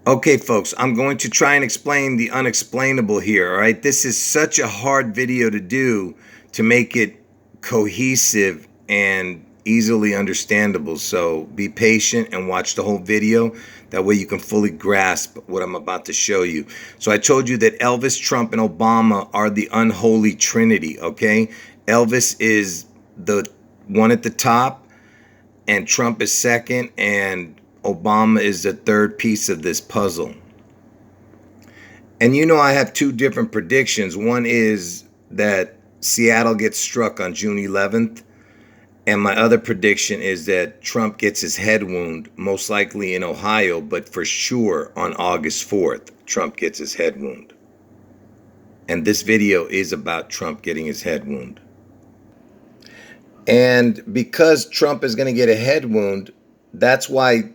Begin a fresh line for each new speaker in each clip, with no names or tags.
Okay, folks, I'm going to try and explain the unexplainable here, all right? This is such a hard video to do to make it cohesive and easily understandable. So be patient and watch the whole video. That way you can fully grasp what I'm about to show you. So I told you that Elvis, Trump, and Obama are the unholy trinity, okay? Elvis is the one at the top, and Trump is second, and Obama is the third piece of this puzzle. And you know, I have two different predictions. One is that Seattle gets struck on June 11th, and my other prediction is that Trump gets his head wound, most likely in Ohio, but for sure on August 4th, Trump gets his head wound. And this video is about Trump getting his head wound. And because Trump is going to get a head wound, that's why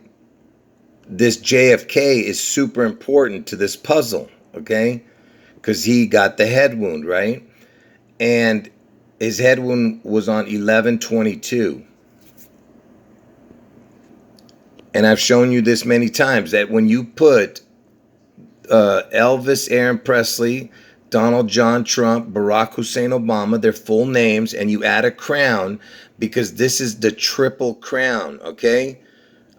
this JFK is super important to this puzzle, okay? Because he got the head wound, right? And his head wound was on 11/22. And I've shown you this many times, that when you put Elvis Aaron Presley, Donald John Trump, Barack Hussein Obama, their full names, and you add a crown, because this is the triple crown, okay?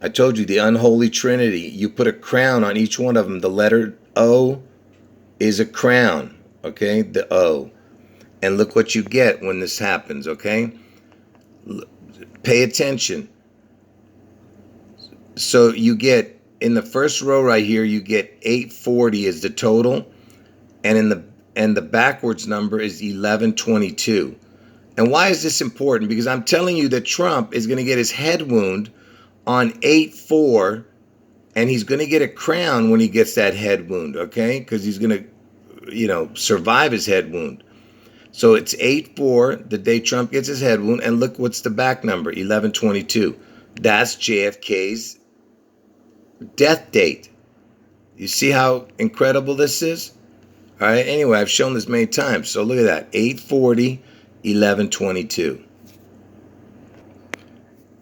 I told you, the unholy trinity. You put a crown on each one of them. The letter O is a crown, okay? The O. And look what you get when this happens, okay? Pay attention. So you get, in the first row right here, you get 840 is the total, and the backwards number is 1122. And why is this important? Because I'm telling you that Trump is going to get his head wound on 8/4, and he's going to get a crown when he gets that head wound, okay? Because he's going to, survive his head wound. So it's 8/4, the day Trump gets his head wound, and look what's the back number, 1122. That's JFK's death date. You see how incredible this is? All right, anyway, I've shown this many times. So look at that, 840, 1122.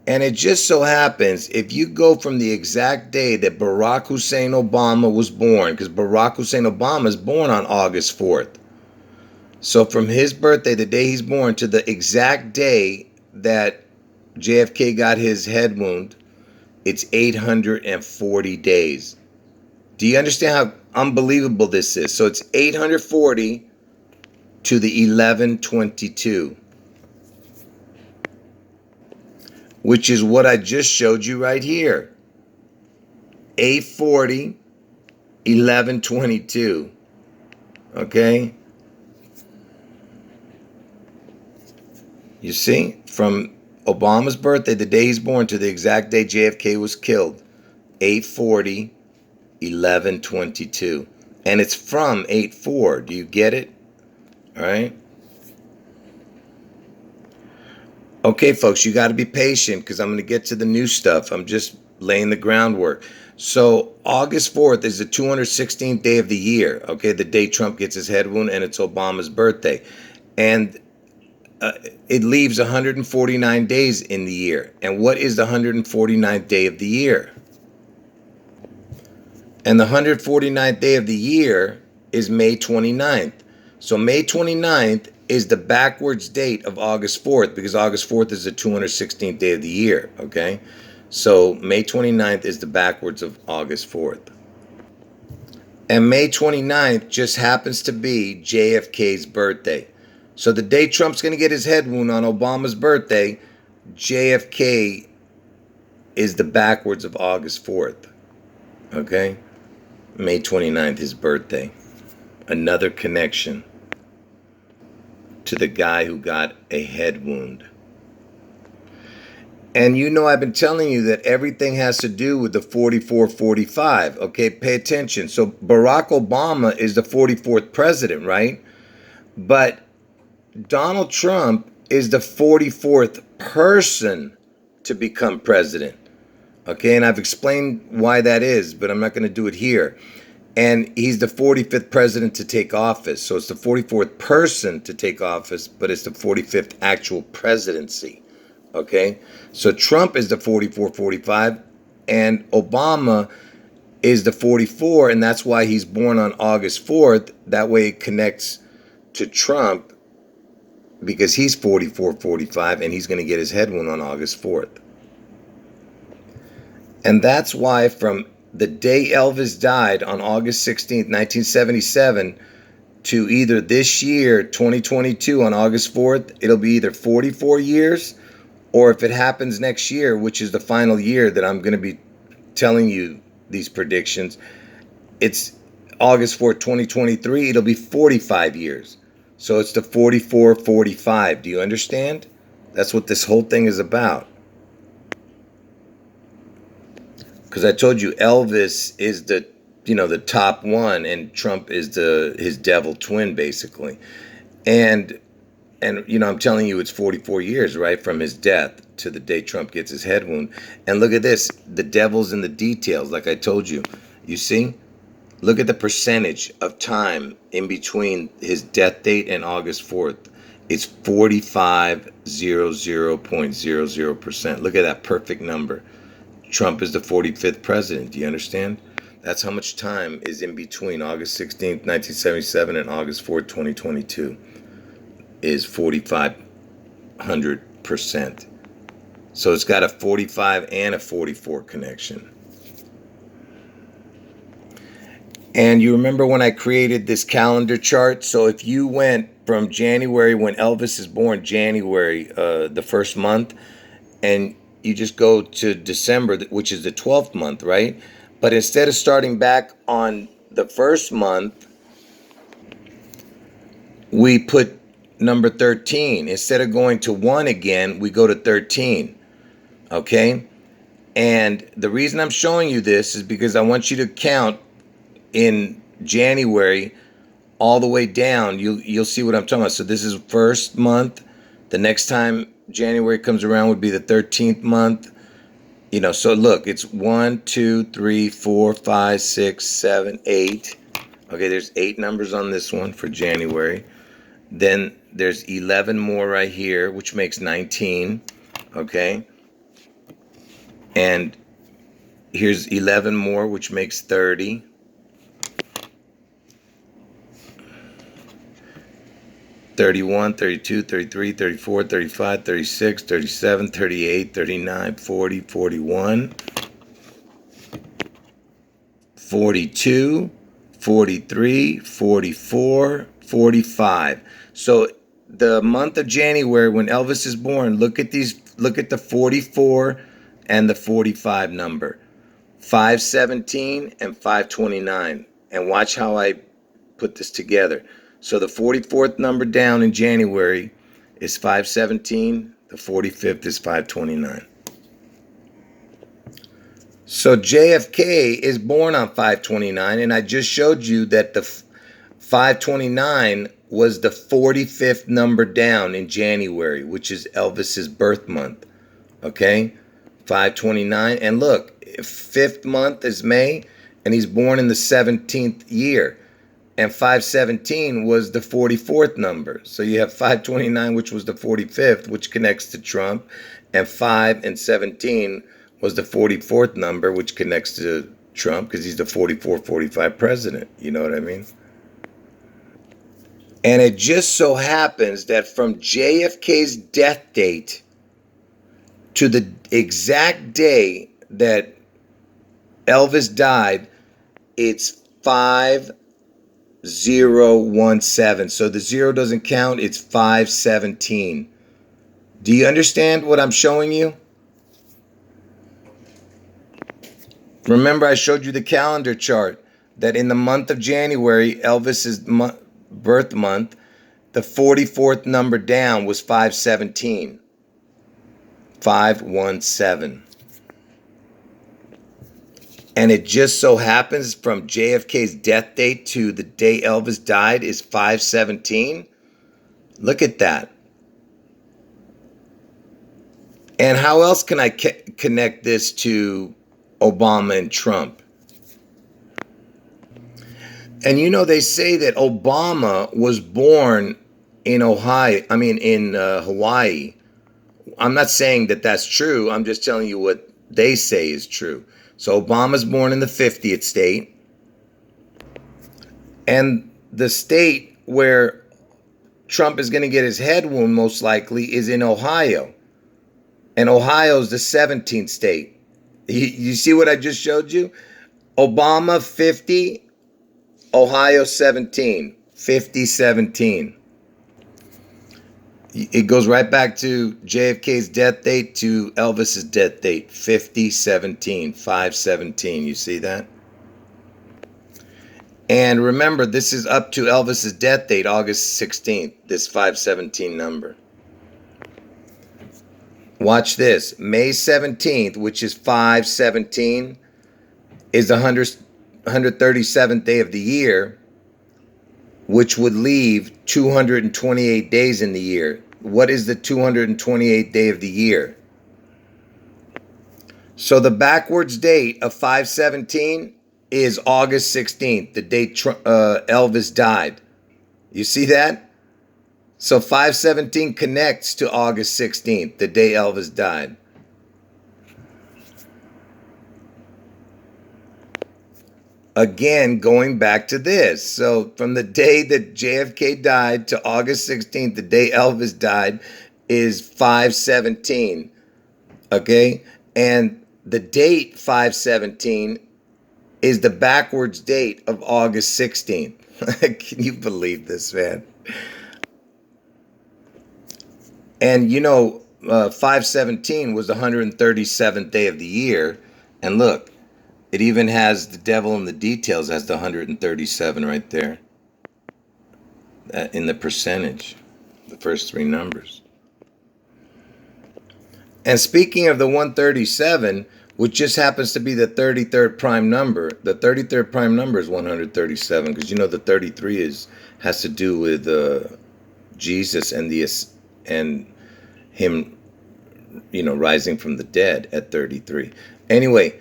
And it just so happens, if you go from the exact day that Barack Hussein Obama was born, because Barack Hussein Obama is born on August 4th. So from his birthday, the day he's born, to the exact day that JFK got his head wound, it's 840 days. Do you understand how unbelievable this is? So it's 840 to the 1122. Which is what I just showed you right here. 840, 1122. Okay? You see? From Obama's birthday, the day he's born, to the exact day JFK was killed. 840, 1122. And it's from 8/4. Do you get it? All right? Okay, folks, you got to be patient because I'm going to get to the new stuff. I'm just laying the groundwork. So August 4th is the 216th day of the year, okay, the day Trump gets his head wound, and it's Obama's birthday. And it leaves 149 days in the year. And what is the 149th day of the year? And the 149th day of the year is May 29th. So May 29th is the backwards date of August 4th, because August 4th is the 216th day of the year, okay? So May 29th is the backwards of August 4th. And May 29th just happens to be JFK's birthday. So the day Trump's going to get his head wound on Obama's birthday, JFK is the backwards of August 4th, okay? May 29th, his birthday. Another connection to the guy who got a head wound. And you know, I've been telling you that everything has to do with the 44-45. Okay, pay attention. So Barack Obama is the 44th president, right? But Donald Trump is the 44th person to become president. Okay, and I've explained why that is, but I'm not going to do it here. And he's the 45th president to take office. So it's the 44th person to take office, but it's the 45th actual presidency. Okay? So Trump is the 44-45, and Obama is the 44, and that's why he's born on August 4th. That way it connects to Trump because he's 44, 45, and he's going to get his head wound on August 4th. And that's why from the day Elvis died on August 16th, 1977, to either this year, 2022, on August 4th, it'll be either 44 years, or if it happens next year, which is the final year that I'm going to be telling you these predictions, it's August 4th, 2023, it'll be 45 years. So it's the 44-45. Do you understand? That's what this whole thing is about. Because I told you Elvis is the top one, and Trump is his devil twin, basically. And I'm telling you, it's 44 years, right, from his death to the day Trump gets his head wound. And look at this, the devil's in the details, like I told you. You see? Look at the percentage of time in between his death date and August 4th. It's 4500.00%. Look at that perfect number. Trump is the 45th president. Do you understand? That's how much time is in between August 16th, 1977 and August 4th, 2022. Is 4,500%. So it's got a 45 and a 44 connection. And you remember when I created this calendar chart? So if you went from January, when Elvis is born, January, the first month, and you just go to December, which is the 12th month, right? But instead of starting back on the first month, we put number 13. Instead of going to 1 again, we go to 13. Okay? And the reason I'm showing you this is because I want you to count in January all the way down. You'll see what I'm talking about. So this is first month. The next time January comes around would be the 13th month. So look, it's 1, 2, 3, 4, 5, 6, 7, 8. Okay, there's 8 numbers on this one for January. Then there's 11 more right here, which makes 19. Okay. And here's 11 more, which makes 30. 31, 32, 33, 34, 35, 36, 37, 38, 39, 40, 41, 42, 43, 44, 45. So the month of January, when Elvis is born, look at the 44 and the 45 number. 517 and 529. And watch how I put this together. So the 44th number down in January is 517. The 45th is 529. So JFK is born on 529, and I just showed you that the 529 was the 45th number down in January, which is Elvis's birth month. Okay? 529. And look, 5th month is May, and he's born in the 17th year. And 517 was the 44th number. So you have 529, which was the 45th, which connects to Trump. And 5 and 17 was the 44th number, which connects to Trump because he's the 44-45 president. You know what I mean? And it just so happens that from JFK's death date to the exact day that Elvis died, it's 5017. So the 0 doesn't count, it's 517. Do you understand what I'm showing you? Remember, I showed you the calendar chart that in the month of January, Elvis's birth month, the 44th number down was 517. 517. And it just so happens from JFK's death date to the day Elvis died is 517. Look at that. And how else can I connect this to Obama and Trump? And they say that Obama was born in Hawaii. I'm not saying that that's true. I'm just telling you what they say is true. So Obama's born in the 50th state. And the state where Trump is going to get his head wound most likely is in Ohio. And Ohio's the 17th state. You see what I just showed you? Obama 50, Ohio 17. 50-17. It goes right back to JFK's death date to Elvis's death date. 50-17. 5-17. You see that? And remember, this is up to Elvis's death date, August 16th, this 517 number. Watch this. May 17th, which is 517, is the 137th day of the year, which would leave 228 days in the year. What is the 228th day of the year? So the backwards date of 517 is August 16th, the date Elvis died. You see that? So 517 connects to August 16th, the day Elvis died. Again, going back to this. So from the day that JFK died to August 16th, the day Elvis died, is 517. Okay? And the date 517 is the backwards date of August 16th. Can you believe this, man? And you know, 517 was the 137th day of the year. And look, it even has the devil in the details as the 137 right there. In the percentage, the first three numbers. And speaking of the 137, which just happens to be the 33rd prime number. The 33rd prime number is 137, because you know the 33 has to do with Jesus and him, you know, rising from the dead at 33. Anyway,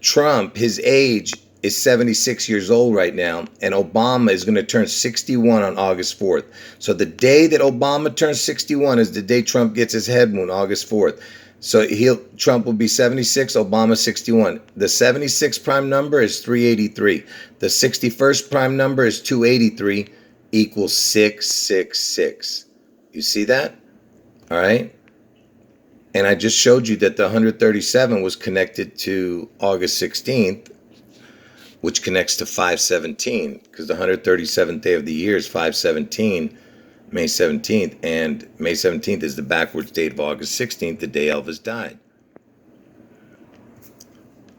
Trump, his age is 76 years old right now, and Obama is going to turn 61 on August 4th. So the day that Obama turns 61 is the day Trump gets his head wound, August 4th. So Trump will be 76, Obama 61. The 76 prime number is 383. The 61st prime number is 283, equals 666. You see that? All right? And I just showed you that the 137 was connected to August 16th, which connects to 517, because the 137th day of the year is 517. May 17th, and May 17th is the backwards date of August 16th, the day Elvis died.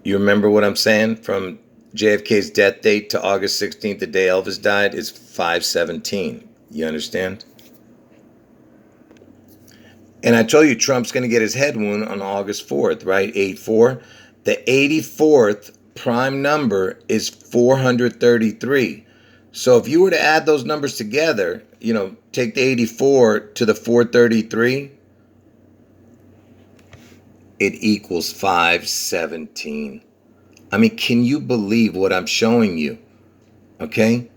You remember what I'm saying? From JFK's death date to August 16th, the day Elvis died, is 517. You understand? And I told you Trump's going to get his head wound on August 4th, right? 84. The 84th prime number is 433. So if you were to add those numbers together, you know, take the 84 to the 433, it equals 517. I mean, can you believe what I'm showing you? Okay?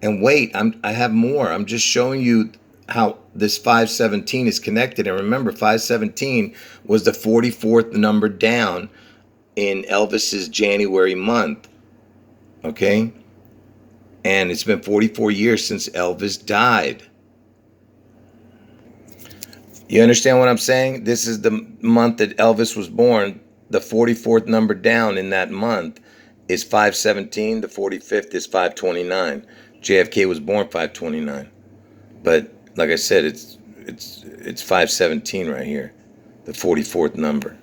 And wait, I have more. I'm just showing you how this 517 is connected. And remember, 517 was the 44th number down in Elvis's January month. Okay? And it's been 44 years since Elvis died. You understand what I'm saying? This is the month that Elvis was born. The 44th number down in that month is 517. The 45th is 529. JFK was born 529. But like I said, it's 517 right here, the 44th number.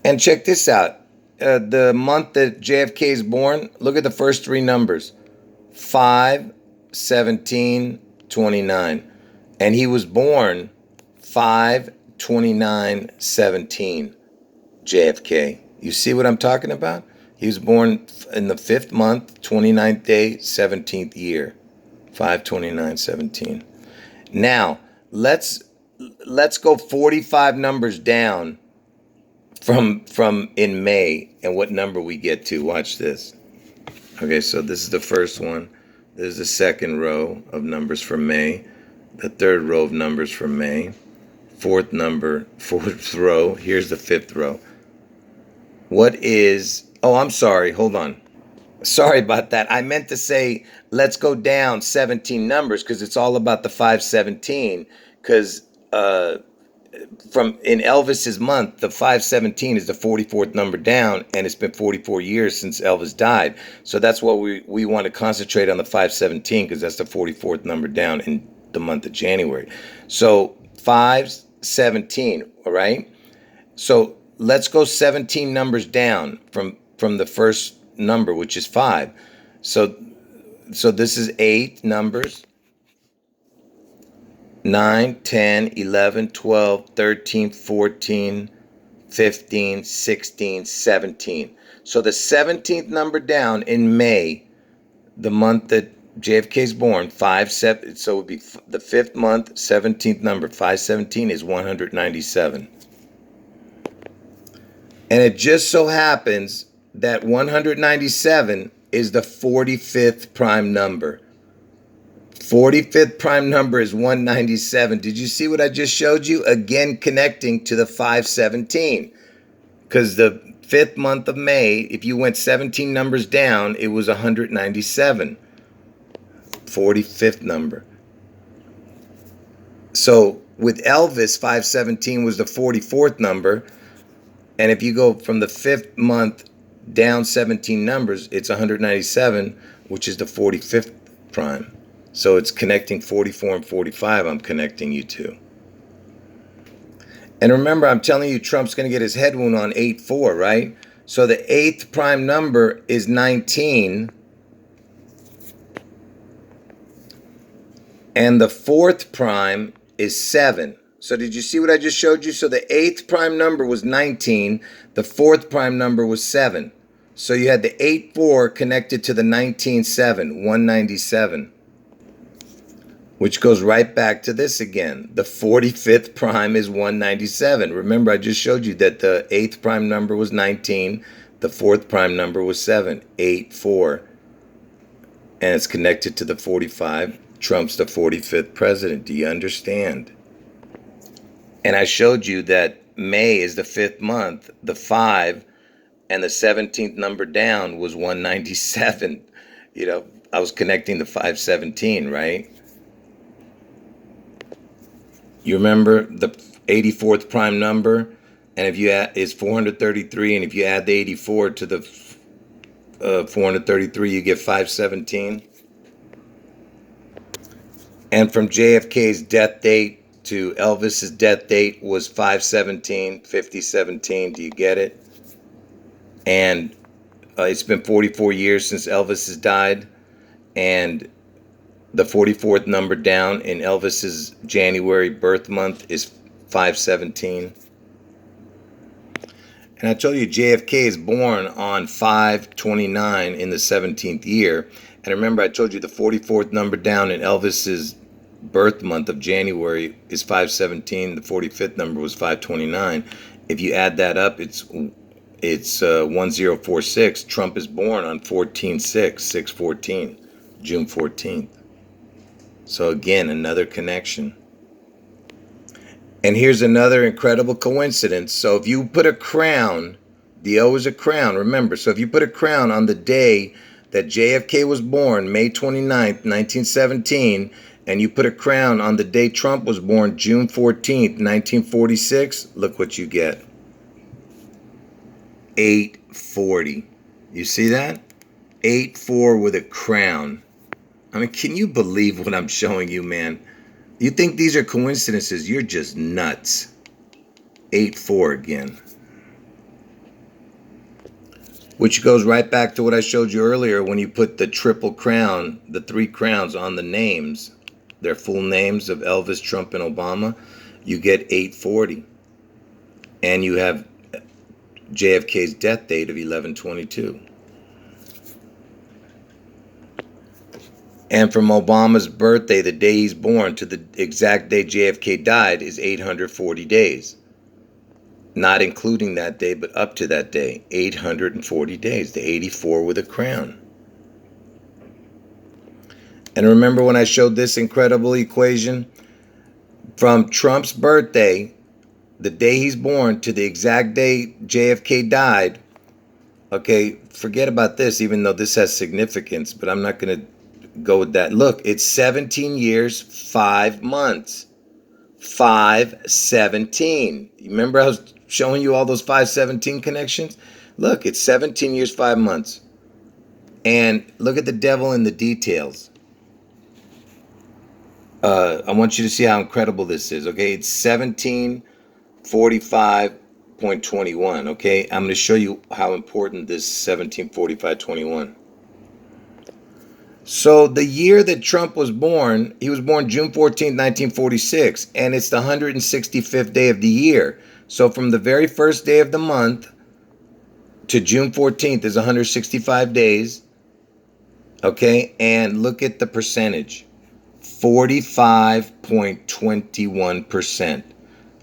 And check this out. The month that JFK is born, look at the first three numbers. 5, 17, 29. And he was born 5, 29, 17. JFK. You see what I'm talking about? He was born in the 5th month, 29th day, 17th year. 5, 29, 17. Now, let's go 45 numbers down from in May, and what number we get to. Watch this. Okay, so this is the first one. This is the second row of numbers for May. The third row of numbers for May. fourth number, fourth row. Here's the fifth row. What is, oh, I'm sorry, hold on. Sorry about that. I meant to say, let's go down 17 numbers because it's all about the 517. Because from in Elvis's month, the 517 is the 44th number down, and it's been 44 years since Elvis died. So that's what we want to concentrate on, the 517, because that's the 44th number down in the month of January. So 517, all right? So let's go 17 numbers down from the first number, which is 5. So this is 8 numbers. 9, 10, 11, 12, 13, 14, 15, 16, 17. So the 17th number down in May, the month that JFK's born, 5-7, so it would be the 5th month, 17th number, 517 is 197. And it just so happens that 197 is the 45th prime number. 45th prime number is 197. Did you see what I just showed you? Again, connecting to the 517. Because the 5th month of May, if you went 17 numbers down, it was 197. 45th number. So with Elvis, 517 was the 44th number. And if you go from the 5th month down 17 numbers, it's 197, which is the 45th prime. So it's connecting 44 and 45, I'm connecting you to. And remember, I'm telling you, Trump's going to get his head wound on 8-4, right? So the 8th prime number is 19. And the 4th prime is 7. So did you see what I just showed you? So the 8th prime number was 19. The 4th prime number was 7. So you had the 8-4 connected to the 19-7, 197. Which goes right back to this again. The 45th prime is 197. Remember, I just showed you that the 8th prime number was 19. The 4th prime number was 7, 8-4. And it's connected to the 45. Trump's the 45th president. Do you understand? And I showed you that May is the 5th month. The 5 and the 17th number down was 197. You know, I was connecting the 517, right? You remember the 84th prime number, and if you add, is 433, and if you add the 84 to the 433, you get 517. And from JFK's death date to Elvis's death date was 517, 5017. Do you get it? And it's been 44 years since Elvis has died, and the 44th number down in Elvis's January birth month is 517. And I told you JFK is born on 5/29 in the 17th year. And remember, I told you the 44th number down in Elvis's birth month of January is 517. The 45th number was 5/29. If you add that up, it's 1046. Trump is born on 14/6, 6/14, June 14th. So again, another connection. And here's another incredible coincidence. So if you put a crown, the O is a crown, remember. So if you put a crown on the day that JFK was born, May 29th, 1917, and you put a crown on the day Trump was born, June 14th, 1946, look what you get. 840. You see that? 8-4 with a crown. I mean, can you believe what I'm showing you, man? You think these are coincidences? You're just nuts. 8-4 again. Which goes right back to what I showed you earlier when you put the triple crown, the 3 crowns on the names, their full names of Elvis, Trump, and Obama, you get 840. And you have JFK's death date of 11/22. And from Obama's birthday, the day he's born, to the exact day JFK died is 840 days. Not including that day, but up to that day. 840 days. The 84 with a crown. And remember when I showed this incredible equation? From Trump's birthday, the day he's born, to the exact day JFK died. Okay, forget about this, even though this has significance, but I'm not going to go with that. Look, it's 17 years, 5 months. 517. You remember I was showing you all those 517 connections? Look, it's 17 years, 5 months. And look at the devil in the details. I want you to see how incredible this is, okay? It's 1745.21, okay? I'm going to show you how important this 1745.21. So the year that Trump was born, he was born June 14th, 1946, and it's the 165th day of the year. So from the very first day of the month to June 14th is 165 days, okay? And look at the percentage. 45.21%.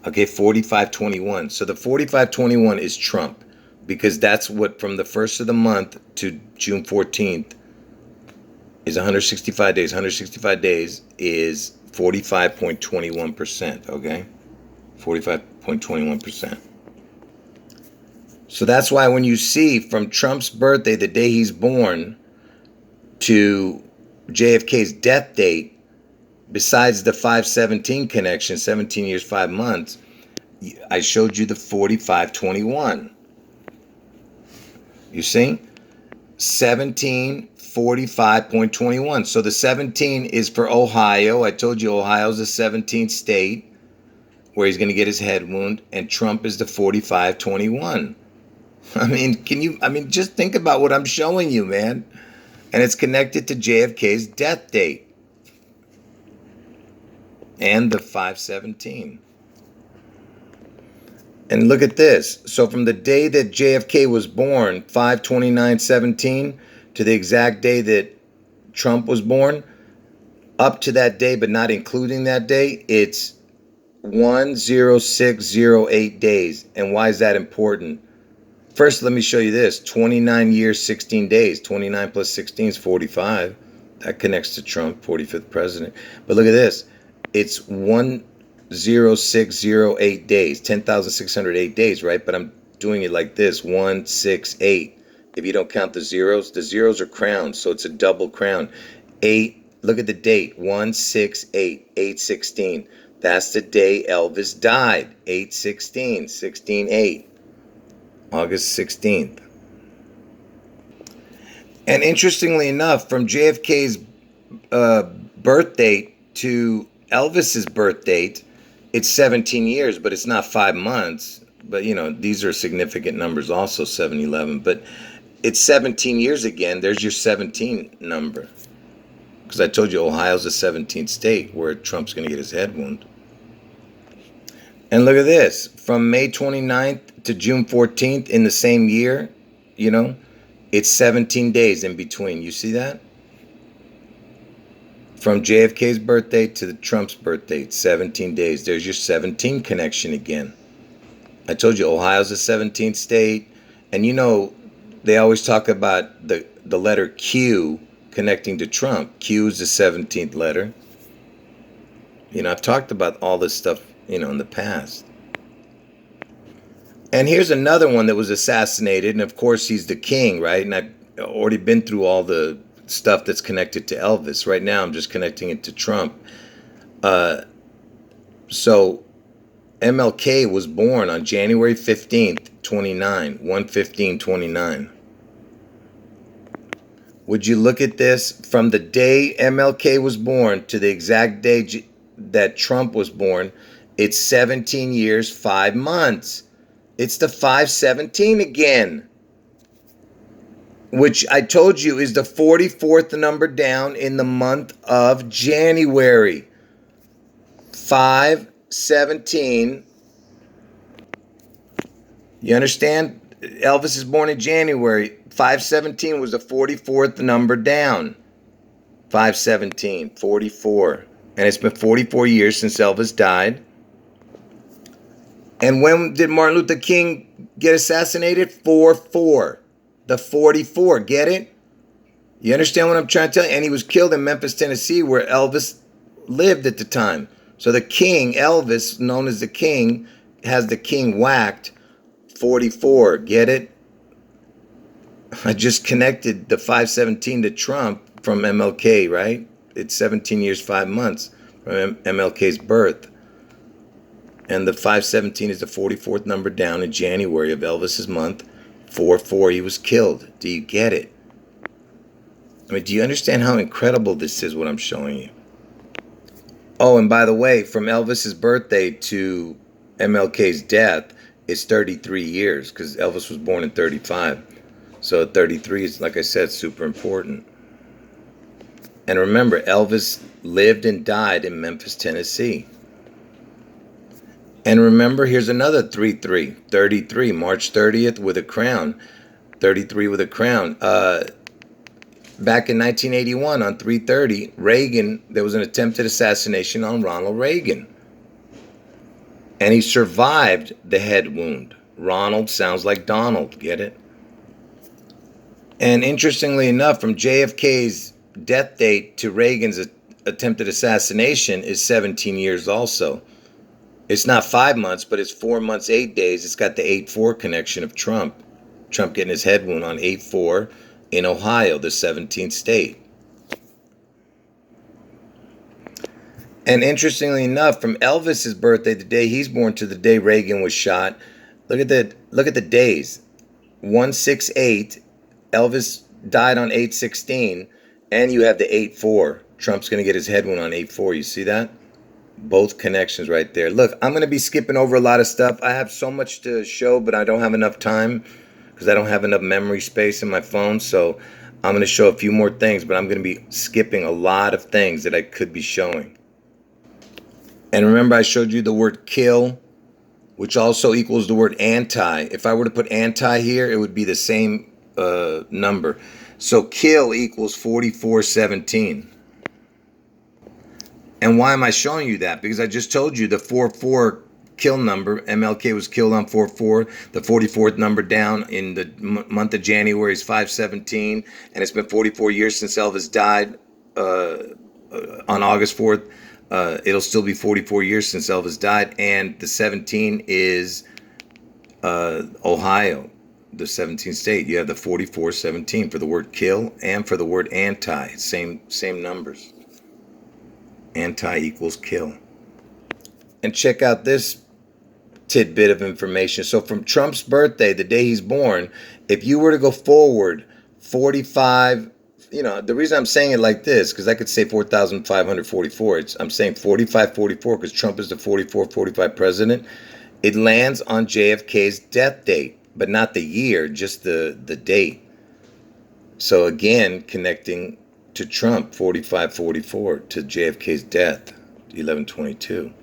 Okay, 45.21. So the 45.21 is Trump, because that's what from the first of the month to June 14th is 165 days. 165 days is 45.21%, okay? 45.21%. So that's why when you see from Trump's birthday, the day he's born, to JFK's death date, besides the 517 connection, 17 years, 5 months, I showed you the 45.21. You see? 1745.21. So the 17 is for Ohio. I told you Ohio's the 17th state where he's going to get his head wound, and Trump is the 45.21. I mean, just think about what I'm showing you, man. And it's connected to JFK's death date and the 517. And look at this. So from the day that JFK was born, 5/29/17, to the exact day that Trump was born, up to that day, but not including that day, it's 10608 days. And why is that important? First, let me show you this. 29 years, 16 days. 29 plus 16 is 45. That connects to Trump, 45th president. But look at this. It's 10608 days, 10,608 days, right? But I'm doing it like this, 168. If you don't count the zeros are crowns, so it's a double crown. 8, look at the date, 168, 8/16. That's the day Elvis died, 8/16, 16/8, August 16th. And interestingly enough, from JFK's birth date to Elvis's birth date, it's 17 years, but it's not 5 months. But, these are significant numbers also, 7/11. But it's 17 years again. There's your 17 number. Because I told you Ohio's the 17th state where Trump's going to get his head wound. And look at this. From May 29th to June 14th in the same year, it's 17 days in between. You see that? From JFK's birthday to Trump's birthday, 17 days. There's your 17 connection again. I told you Ohio's the 17th state. And they always talk about the letter Q connecting to Trump. Q is the 17th letter. I've talked about all this stuff, in the past. And here's another one that was assassinated. And of course, he's the king, right? And I've already been through all the stuff that's connected to Elvis. Right now, I'm just connecting it to Trump. So MLK was born on January 15th, 29, 1/15/29. Would you look at this? From the day MLK was born to the exact day that Trump was born, it's 17 years, 5 months. It's the 517 again, which I told you is the 44th number down in the month of January. 517. You understand? Elvis is born in January. 517 was the 44th number down. 517, 44. And it's been 44 years since Elvis died. And when did Martin Luther King get assassinated? 4/4. The 44. Get it? You understand what I'm trying to tell you? And he was killed in Memphis, Tennessee, where Elvis lived at the time. So the king, Elvis, known as the king, has the king whacked 44. Get it? I just connected the 517 to Trump from MLK, right? It's 17 years, 5 months from MLK's birth. And the 517 is the 44th number down in January of Elvis's month. 4-4, he was killed. Do you get it? I mean, do you understand how incredible this is, what I'm showing you? Oh, and by the way, from Elvis's birthday to MLK's death is 33 years, because Elvis was born in 35. So 33 is, like I said, super important. And remember, Elvis lived and died in Memphis, Tennessee. And remember, here's another 3-3, 33, March 30th with a crown, 33 with a crown. Back in 1981 on 3/30, Reagan, there was an attempted assassination on Ronald Reagan. And he survived the head wound. Ronald sounds like Donald, get it? And interestingly enough, from JFK's death date to Reagan's attempted assassination is 17 years also. It's not 5 months, but it's 4 months, 8 days. It's got the 8-4 connection of Trump. Trump getting his head wound on 8-4 in Ohio, the 17th state. And interestingly enough, from Elvis's birthday, the day he's born, to the day Reagan was shot, look at the days. 168, Elvis died on 8/16, and you have the 8-4. Trump's going to get his head wound on 8-4. You see that? Both connections right there. Look, I'm going to be skipping over a lot of stuff. I have so much to show, but I don't have enough time because I don't have enough memory space in my phone. So I'm going to show a few more things, but I'm going to be skipping a lot of things that I could be showing. And remember, I showed you the word kill, which also equals the word anti. If I were to put anti here, it would be the same number. So kill equals 4417. And why am I showing you that? Because I just told you the 4-4 kill number. MLK was killed on 4-4. The 44th number down in the month of January is 517. And it's been 44 years since Elvis died on August 4th. It'll still be 44 years since Elvis died. And the 17 is Ohio, the 17th state. You have the 4417 for the word kill and for the word anti. Same numbers. Anti equals kill. And check out this tidbit of information. So from Trump's birthday, the day he's born, if you were to go forward 45, the reason I'm saying it like this, because I could say 4,544. I'm saying 4544 because Trump is the 44-45 president. It lands on JFK's death date, but not the year, just the date. So again, connecting to Trump, 4544, to JFK's death, 11/22.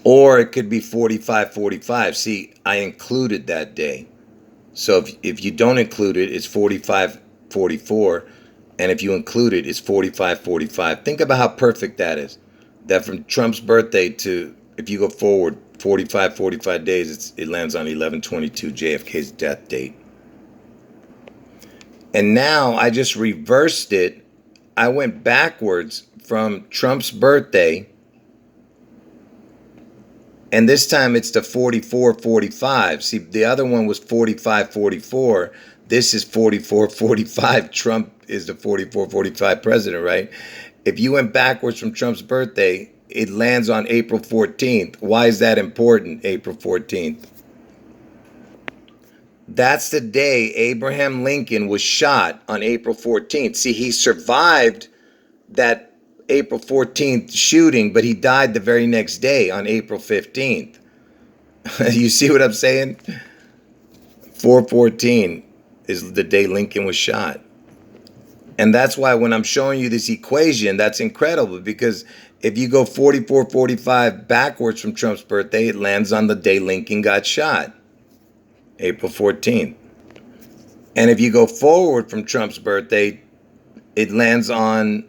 Or it could be 4545. See, I included that day. So if you don't include it, it's 4544. And if you include it, it's 4545. Think about how perfect that is. That from Trump's birthday to, if you go forward 45 days, it lands on 11/22, JFK's death date. And now I just reversed it. I went backwards from Trump's birthday. And this time it's the 44-45. See, the other one was 45-44. This is 44-45. Trump is the 44-45 president, right? If you went backwards from Trump's birthday, it lands on April 14th. Why is that important, April 14th? That's the day Abraham Lincoln was shot, on April 14th. See, he survived that April 14th shooting, but he died the very next day on April 15th. You see what I'm saying? 4/14 is the day Lincoln was shot. And that's why when I'm showing you this equation, that's incredible, because if you go 44-45 backwards from Trump's birthday, it lands on the day Lincoln got shot, April 14th. And if you go forward from Trump's birthday, it lands on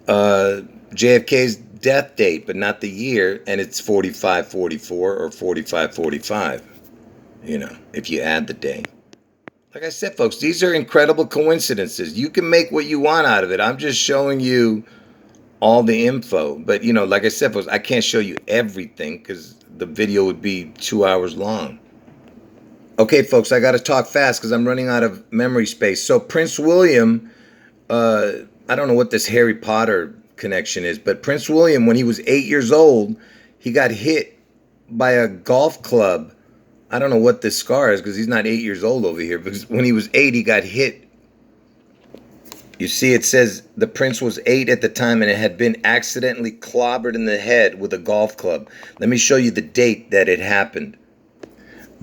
JFK's death date, but not the year, and it's 45-44 or 45-45, if you add the day. Like I said, folks, these are incredible coincidences. You can make what you want out of it. I'm just showing you all the info. But, you know, like I said, folks, I can't show you everything because the video would be 2 hours long. Okay, folks, I got to talk fast because I'm running out of memory space. So Prince William, I don't know what this Harry Potter connection is, but Prince William, when he was 8 years old, he got hit by a golf club. I don't know what this scar is because he's not 8 years old over here. Because when he was 8, he got hit. You see, it says the prince was 8 at the time and it had been accidentally clobbered in the head with a golf club. Let me show you the date that it happened.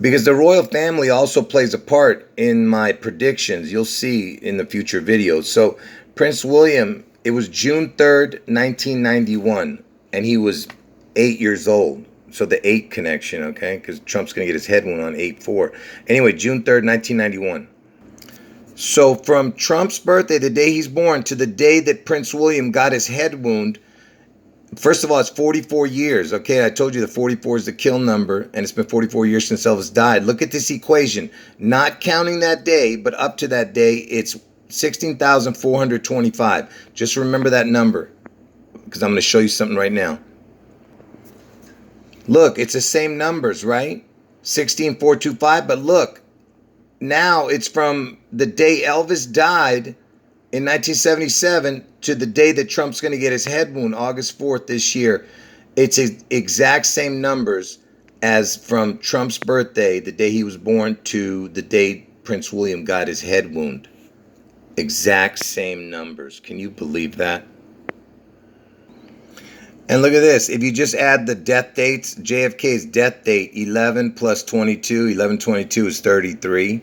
Because the royal family also plays a part in my predictions. You'll see in the future videos. So Prince William, it was June 3rd, 1991, and he was 8 years old. So the 8 connection, okay? Because Trump's going to get his head wound on 8/4. Anyway, June 3rd, 1991. So from Trump's birthday, the day he's born, to the day that Prince William got his head wound, first of all, it's 44 years. Okay, I told you the 44 is the kill number, and it's been 44 years since Elvis died. Look at this equation. Not counting that day, but up to that day, it's 16,425. Just remember that number, because I'm going to show you something right now. Look, it's the same numbers, right? 16,425, but look, now it's from the day Elvis died in 1977 to the day that Trump's going to get his head wound, August 4th this year. It's exact same numbers as from Trump's birthday, the day he was born, to the day Prince William got his head wound. Exact same numbers. Can you believe that? And look at this. If you just add the death dates, JFK's death date, 11 plus 22. 11/22 is 33.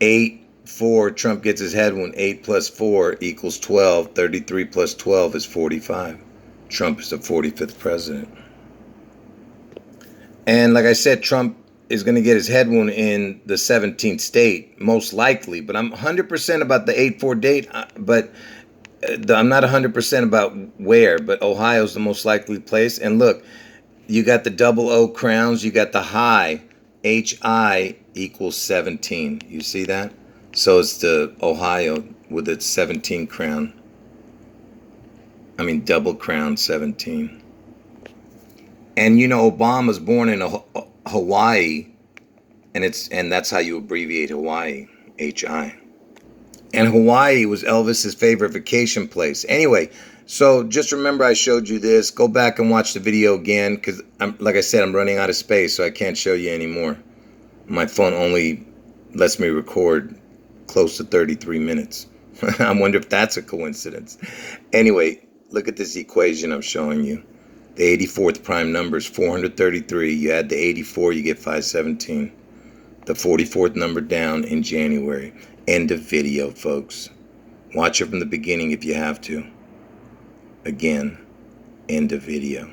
8/4, Trump gets his head wound. 8 plus 4 equals 12. 33 plus 12 is 45. Trump is the 45th president. And like I said, Trump is going to get his head wound in the 17th state, most likely. But I'm 100% about the 8/4 date, but I'm not 100% about where, but Ohio's the most likely place. And look, you got the double O crowns. You got the high, HI equals 17. You see that? So it's the Ohio with its 17 crown. I mean, double crown 17. And you know, Obama's born in Hawaii, and that's how you abbreviate Hawaii, HI. And Hawaii was Elvis's favorite vacation place. Anyway, so just remember I showed you this. Go back and watch the video again because, like I said, I'm running out of space, so I can't show you anymore. My phone only lets me record close to 33 minutes. I wonder if that's a coincidence. Anyway, look at this equation I'm showing you. The 84th prime number is 433. You add the 84, you get 517. The 44th number down in January. End of video, folks. Watch it from the beginning if you have to. Again, end of video.